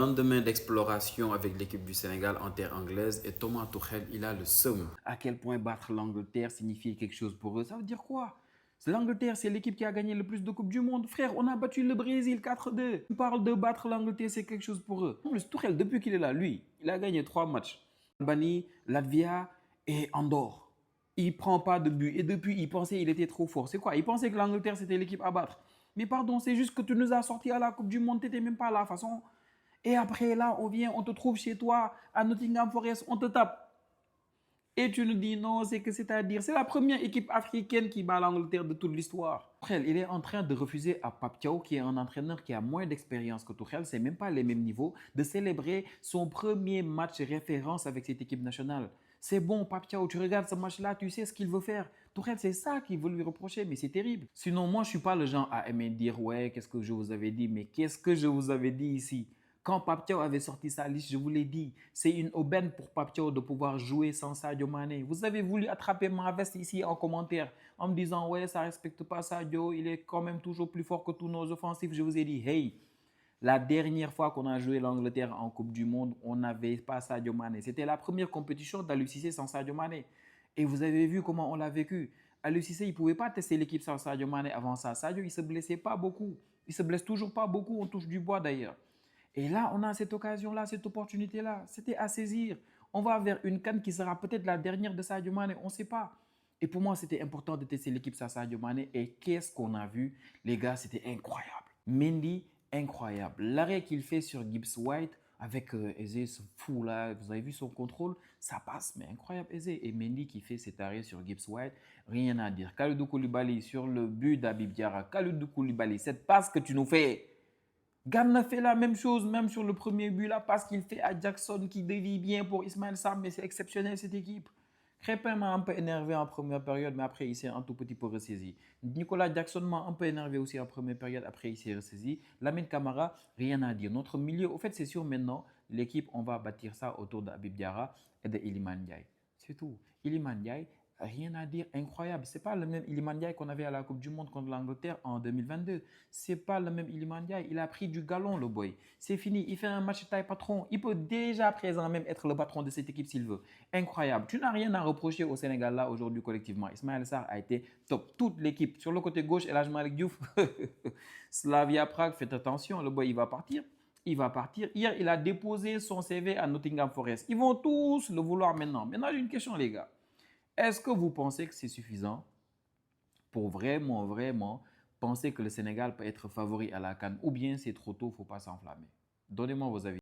Lendemain d'exploration avec l'équipe du Sénégal en terre anglaise et Thomas Tuchel, il a le seum. À quel point battre l'Angleterre signifiait quelque chose pour eux? Ça veut dire quoi? L'Angleterre, c'est l'équipe qui a gagné le plus de Coupes du Monde. Frère, on a battu le Brésil 4-2. On parle de battre l'Angleterre, c'est quelque chose pour eux. En plus, Tuchel, depuis qu'il est là, lui, il a gagné 3 matchs. Albanie, Latvia et Andorre. Il prend pas de but. Et depuis, il pensait qu'il était trop fort. C'est quoi? Il pensait que l'Angleterre, c'était l'équipe à battre. Mais pardon, c'est juste que tu nous as sortis à la Coupe du Monde. Tu n'étais même pas là. De toute façon, et après, là, on vient, on te trouve chez toi, à Nottingham Forest, on te tape. Et tu nous dis non, c'est que c'est-à-dire, c'est la première équipe africaine qui bat l'Angleterre de toute l'histoire. Tuchel, il est en train de refuser à Pape Thiaw, qui est un entraîneur qui a moins d'expérience que Tuchel, c'est même pas les mêmes niveaux, de célébrer son premier match référence avec cette équipe nationale. C'est bon, Pape Thiaw, tu regardes ce match-là, tu sais ce qu'il veut faire. Tuchel, c'est ça qu'il veut lui reprocher, mais c'est terrible. Sinon, moi, je ne suis pas le genre à aimer dire, ouais, qu'est-ce que je vous avais dit, mais qu'est-ce que je vous avais dit ici? Quand Pape Thiaw avait sorti sa liste, je vous l'ai dit, c'est une aubaine pour Pape Thiaw de pouvoir jouer sans Sadio Mané. Vous avez voulu attraper ma veste ici en commentaire en me disant, ouais, ça ne respecte pas Sadio, il est quand même toujours plus fort que tous nos offensifs. Je vous ai dit, hey, la dernière fois qu'on a joué l'Angleterre en Coupe du Monde, on n'avait pas Sadio Mané. C'était la première compétition d'Aliou Cissé sans Sadio Mané. Et vous avez vu comment on l'a vécu. Aliou Cissé, il ne pouvait pas tester l'équipe sans Sadio Mané avant ça. Sadio, il ne se blessait pas beaucoup. Il ne se blesse toujours pas beaucoup, on touche du bois d'ailleurs. Et là, on a cette occasion-là, cette opportunité-là. C'était à saisir. On va vers une CAN qui sera peut-être la dernière de Sadio Mané, on ne sait pas. Et pour moi, c'était important de tester l'équipe sans Sadio Mané. Et qu'est-ce qu'on a vu? Les gars, c'était incroyable. Mendy, incroyable. L'arrêt qu'il fait sur Gibbs White avec Eze, ce fou là, vous avez vu son contrôle, ça passe, mais incroyable Eze. Et Mendy qui fait cet arrêt sur Gibbs White, rien à dire. Kalidou Koulibaly sur le but d'Habib Diarra. Kalidou Koulibaly, cette passe que tu nous fais. Gana fait la même chose, même sur le premier but, la passe qu'il fait à Jackson qui dévie bien pour Ismaël Sarr, mais c'est exceptionnel cette équipe. Crépin m'a un peu énervé en première période, mais après il s'est un tout petit peu ressaisi. Nicolas Jackson m'a un peu énervé aussi en première période, après il s'est ressaisi. Lamine Camara, rien à dire. Notre milieu, au fait c'est sûr maintenant, l'équipe, on va bâtir ça autour d'Habib Diarra et de Iliman Ndiaye. C'est tout. Iliman Ndiaye, rien à dire, incroyable. C'est pas le même Iliman Ndiaye qu'on avait à la Coupe du Monde contre l'Angleterre en 2022. C'est pas le même Iliman Ndiaye. Il a pris du galon, le boy. C'est fini. Il fait un match taille patron. Il peut déjà à présent même être le patron de cette équipe s'il veut. Incroyable. Tu n'as rien à reprocher au Sénégal là aujourd'hui collectivement. Ismaël Sarr a été top. Toute l'équipe. Sur le côté gauche, El Hadj Malick Diouf. Slavia Prague, faites attention. Le boy, il va partir. Il va partir. Hier, il a déposé son CV à Nottingham Forest. Ils vont tous le vouloir maintenant. Maintenant, j'ai une question, les gars. Est-ce que vous pensez que c'est suffisant pour vraiment penser que le Sénégal peut être favori à la CAN ou bien c'est trop tôt, il ne faut pas s'enflammer? Donnez-moi vos avis.